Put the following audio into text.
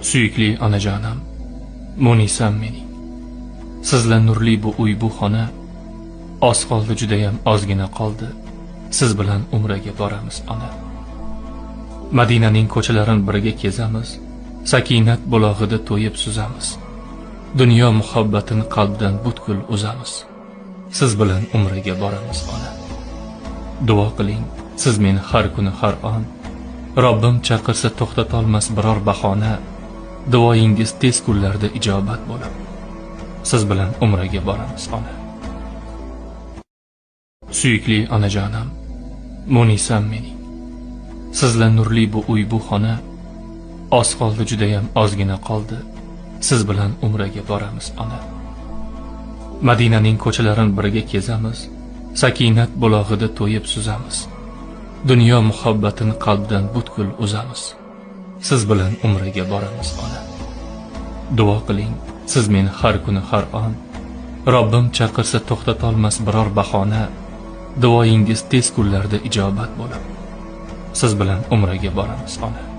Suyukli onajonim, Munisam mening. Sizlar nurli bu uy, bu xona. Oz qoldi, judayam ozgina qoldi. Siz bilan umraga boramiz ona. Madinaning ko'chalarini birga kezamiz. Sakinat bulog'ida to'yib suzamiz. Dunyo muhabbatini qalbdan butkul uzamiz. Siz bilan umraga boramiz ona. Duo qiling, siz meni har kuni har on. Robbim chaqirsa to'xtatolmas biror bahona. Duoyingiz tez kunlarda ijobat bo'lib, siz bilan umraga boramiz ona. Suyukli onajonim, Munisam mening. Sizlar nurli bu uy, bu xona. Oz qoldi, judayam ozgina qoldi. Siz bilan umraga boramiz ona. Madinaning ko'chalarini birga kezamiz. Sakinat bulog'ida to'yib suzamiz. Dunyo muhabbatini qalbdan butkul uzamiz. Siz bilan umraga boramiz ona. Duo qiling, siz meni har kuni har on. Robbim chaqirsa to'xtatolmas biror bahona. Duoyingiz tez kunlarda ijobat bo'lib, siz bilan umraga boramiz ona.